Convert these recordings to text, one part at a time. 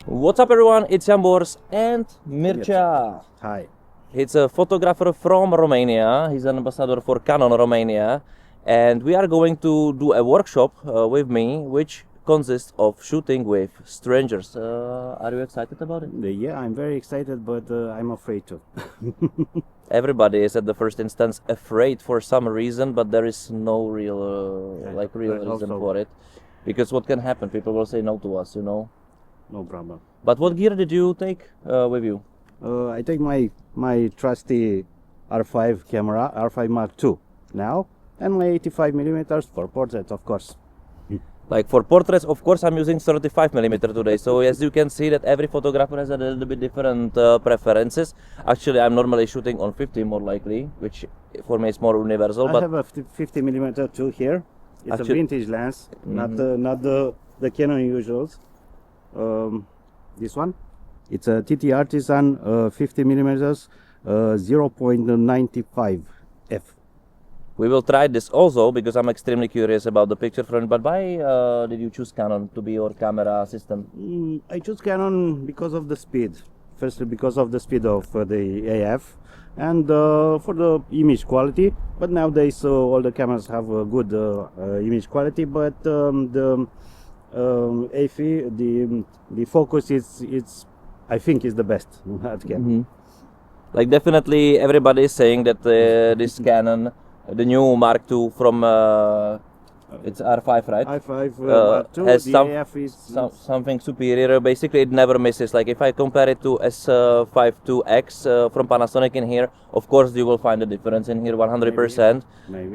What's up everyone, it's Jambors and Mircea. Hi. He's a photographer from Romania. He's an ambassador for Canon Romania, and we are going to do a workshop with me which consists of shooting with strangers. Are you excited about it? Yeah, I'm very excited, but I'm afraid to. Everybody is at the first instance afraid for some reason, but there is no real reason for it. Because what can happen? People will say no to us, you know. No problem. But what gear did you take with you? I take my trusty R5 camera, R5 Mark II now, and my 85mm for portraits, of course. Like for portraits, of course, I'm using 35mm today. So as you can see that every photographer has a little bit different preferences. Actually, I'm normally shooting on 50 more likely, which for me is more universal. I have a 50mm too here. It's actually a vintage lens, not the Canon usuals. This one, it's a TT Artisan 50mm 0.95 f. We will try this also because I'm extremely curious about the picture front. But why did you choose Canon to be your camera system? I chose Canon because of the speed. Firstly, because of the speed of the AF, and for the image quality. But nowadays all the cameras have a good image quality, but the AFI, the focus is I think is the best at Canon. Like definitely everybody is saying that this Canon, the new Mark II from it's R5, right? R5 Mark II, has AF is something superior. Basically, it never misses. Like if I compare it to S5 IIX from Panasonic in here, of course you will find a difference in here 100%. Maybe.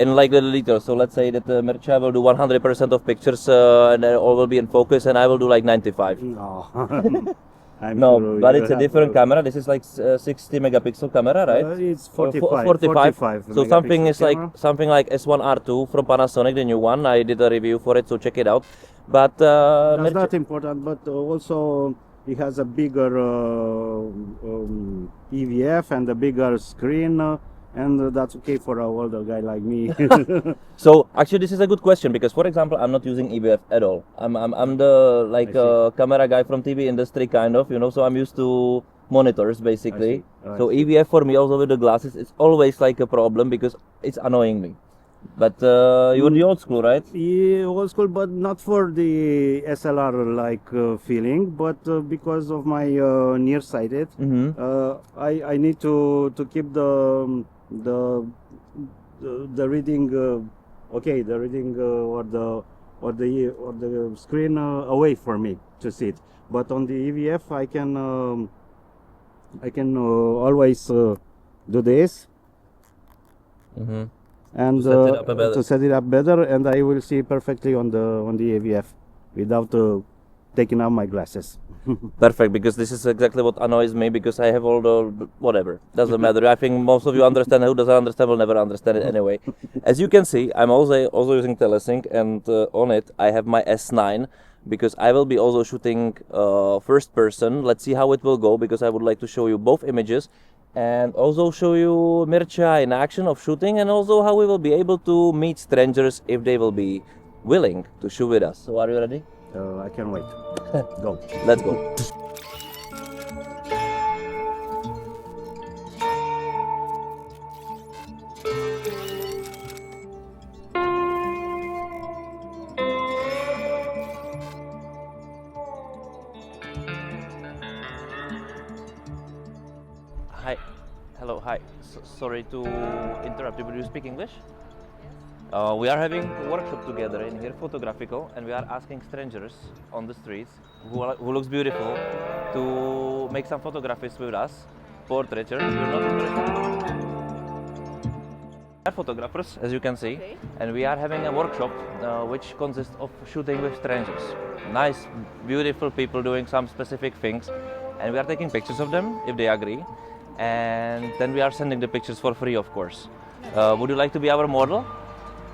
In like the little. So let's say that Mircea will do 100% of pictures and all will be in focus, and I will do like 95. No. No, but it's a different camera. This is like 60 megapixel camera, right? It's 45. 45. So something is camera. like something like S1R2 from Panasonic, the new one. I did a review for it, so check it out. But that's not important. But also it has a bigger EVF and a bigger screen. And that's okay for an older guy like me. So actually, this is a good question because, for example, I'm not using EVF at all. I'm the camera guy from TV industry kind of, you know. So I'm used to monitors basically. So EVF for me also with the glasses, it's always like a problem because it's annoying me. But you're the old school, right? Yeah, old school, but not for the SLR like feeling, but because of my nearsighted, I need to keep the reading, okay, the reading or the screen away for me to see it. But on the EVF, I can always do this. And to set it up better, and I will see perfectly on the AVF without taking out my glasses. Perfect, because this is exactly what annoys me, because I have all the whatever, doesn't matter. I think most of you understand. Who doesn't understand will never understand it anyway. As you can see, I'm also using telesync, and on it I have my S9 because I will be also shooting first person. Let's see how it will go, because I would like to show you both images and also show you Mircea in action of shooting, and also how we will be able to meet strangers if they will be willing to shoot with us. So are you ready? I can't wait. Go. Let's go. Hi. Hello, hi. Sorry to interrupt you, but do you speak English? We are having a workshop together in here, photographical, and we are asking strangers on the streets who looks beautiful to make some photographies with us. Portraiture. You're not interested? We are photographers, as you can see, and we are having a workshop which consists of shooting with strangers. Nice, beautiful people doing some specific things, and we are taking pictures of them if they agree, and then we are sending the pictures for free, of course. Would you like to be our model?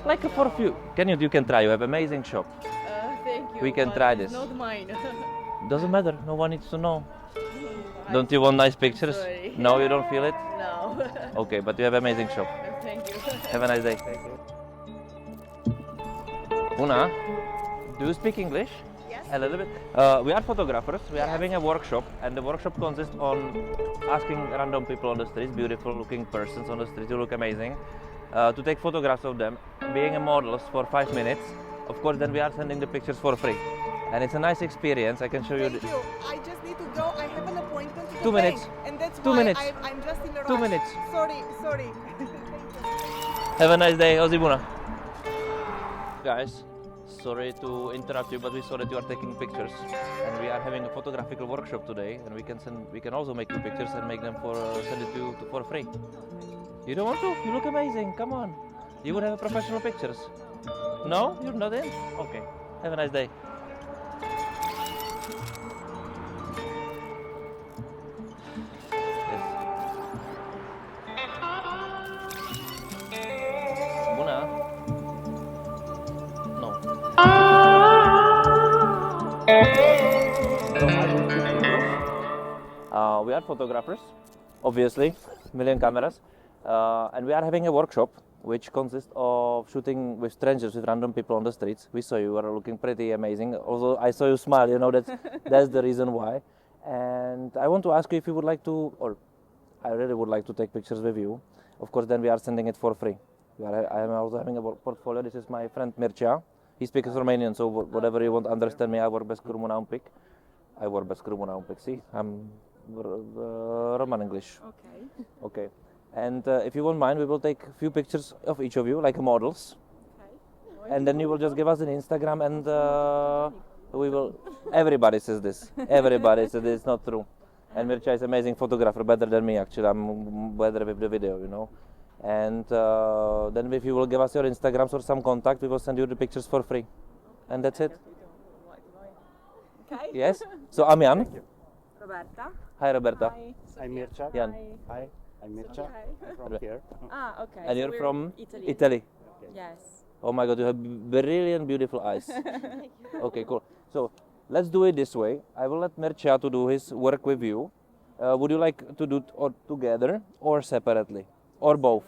Like for a few. You can try. You have amazing shop. Thank you. We can try this. Not mine. Doesn't matter. No one needs to know. Don't you want nice pictures? Sorry. No, you don't feel it? No. Okay, but you have amazing shop. Thank you. Have a nice day. Una, do you speak English? Yes. A little bit. We are photographers. We are having a workshop, and the workshop consists on asking random people on the streets, beautiful-looking persons on the street who look amazing, to take photographs of them, being a models for 5 minutes. Of course, then we are sending the pictures for free, and it's a nice experience. I can show you. Thank you. I just need to go. I have an appointment to the 2 minutes. bank, and that's 2 why minutes. I'm just in a rush. 2 minutes. Sorry. Have a nice day. Ozibuna. Guys, sorry to interrupt you, but we saw that you are taking pictures, and we are having a photographical workshop today, and we can also make you pictures and make them send it to you for free. You don't want to? You look amazing. Come on. You would have professional pictures. No, you're not in. Okay. Have a nice day. Yes. Buna. No. We are photographers, obviously, million cameras, and we are having a workshop which consists of shooting with strangers, with random people on the streets. We saw you are looking pretty amazing. Also, I saw you smile. You know that's the reason why. And I want to ask you if you would like to, or I really would like to take pictures with you. Of course, then we are sending it for free. I am also having a portfolio. This is my friend Mircea. He speaks Romanian, so whatever you want to understand me, I vorbesc româna un pic. I vorbesc româna un pic. See, I'm Roman English. Okay. Okay. And if you won't mind, we will take a few pictures of each of you, like models. Okay. And then you will just give us an Instagram, and we will. Everybody says this. Everybody says this. It's not true. And Mircea is an amazing photographer, better than me actually. I'm better with the video, you know. And then if you will give us your Instagrams or some contact, we will send you the pictures for free. And that's it. Okay. Yes. So I'm Jan. Roberta. Hi, Roberta. Hi. I'm Mircea. Jan. Hi, I'm Mircea. Okay. I'm from here. Ah, okay. And so you're we're from Italy. Italy. Yes. Oh my God, you have brilliant, beautiful eyes. Okay, cool. So let's do it this way. I will let Mircea to do his work with you. Would you like to do it or together or separately or both?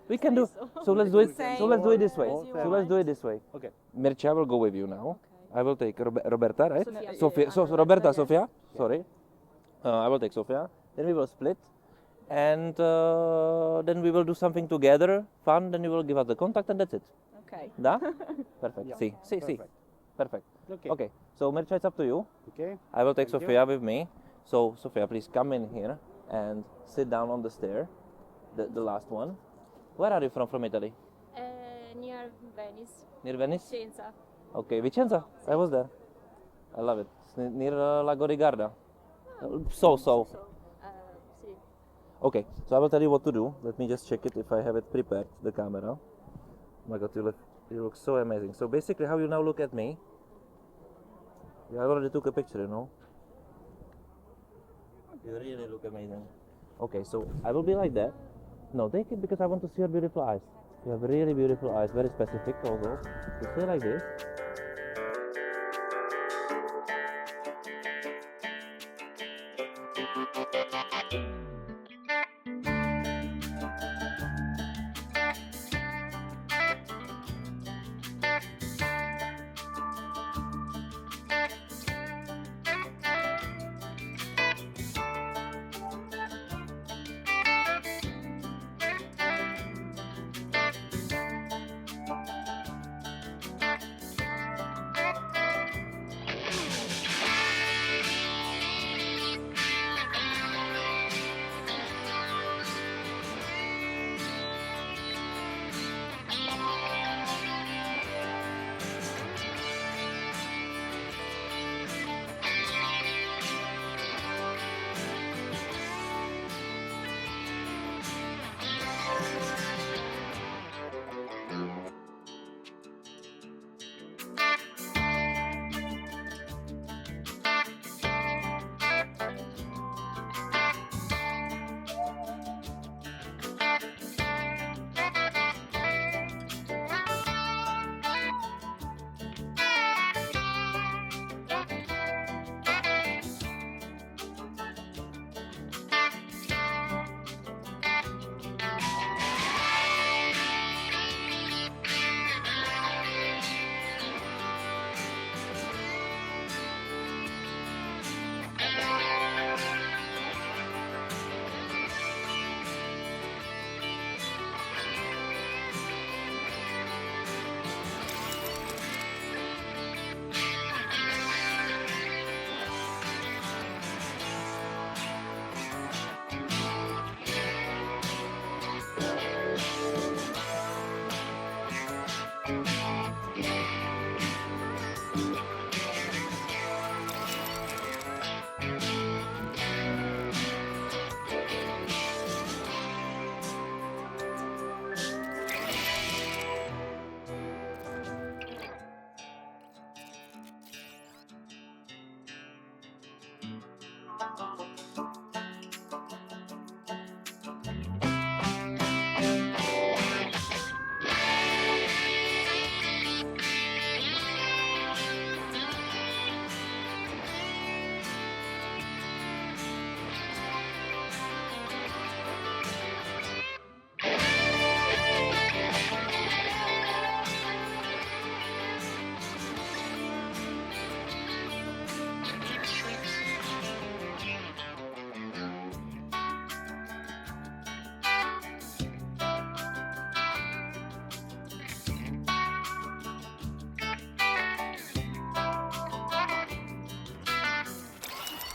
We can do. So let's do it. So let's do it this way. So let's do it this way. Okay. Mircea will go with you now. I will take Roberta, right? Sofia. Sophia. So Roberta, Sofia. Sorry. I will take Sofia. Then we will split, and then we will do something together, fun. Then you will give us the contact, and that's it. Okay. Da? Perfect. Yeah. See. Perfect. Perfect. Okay. Okay. So Mircea, it's up to you. Okay. I will take Thank you. Sofia with me. So Sofia, please come in here and sit down on the stair, the last one. Where are you from? From Italy? Near Venice, Near Venice? Vicenza. Okay, Vicenza. I was there. I love it. It's near Lago di Garda. So. Sì. Okay, so I will tell you what to do. Let me just check it if I have it prepared, the camera. Oh my God, you look so amazing. So basically how you now look at me, I already took a picture, you know. You really look amazing. Okay, so I will be like that. No, take it because I want to see your beautiful eyes. You have really beautiful eyes, very specific also. You stay like this.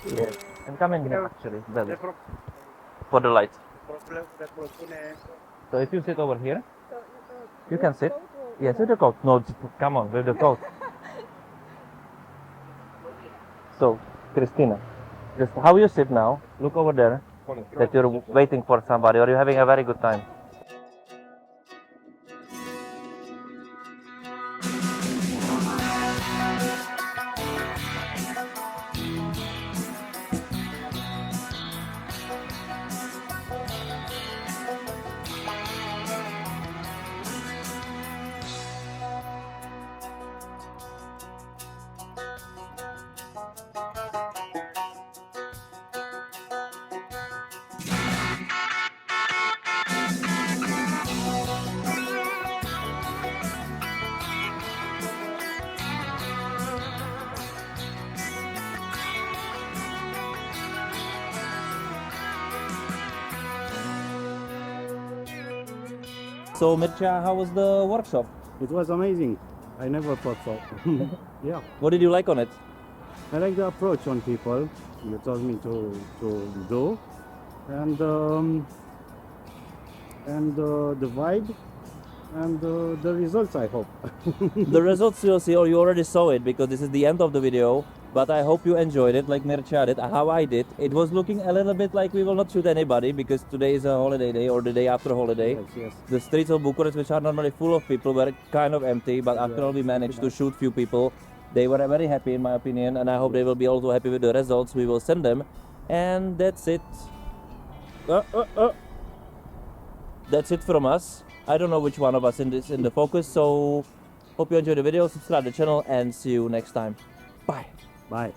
Yes. And come in here actually, better. For the light. So if you sit over here, you can sit. Yes, with the coat. No, come on, with the coat. So, Christina, just how you sit now, look over there, that you're waiting for somebody or you're having a very good time. So Mircea, how was the workshop? It was amazing. I never thought so. Yeah. What did you like on it? I like the approach on people you told me to do, and the vibe, and the results, I hope. The results you'll see, or you already saw it because this is the end of the video, but I hope you enjoyed it like Mircea did, how I did. It was looking a little bit like we will not shoot anybody because today is a holiday day or the day after holiday. Yes, yes. The streets of Bucharest, which are normally full of people, were kind of empty, but after all we managed to shoot few people. They were very happy in my opinion, and I hope they will be also happy with the results we will send them. And that's it. That's it from us. I don't know which one of us in the focus, so hope you enjoyed the video, subscribe to the channel, and see you next time. Bye. Bye.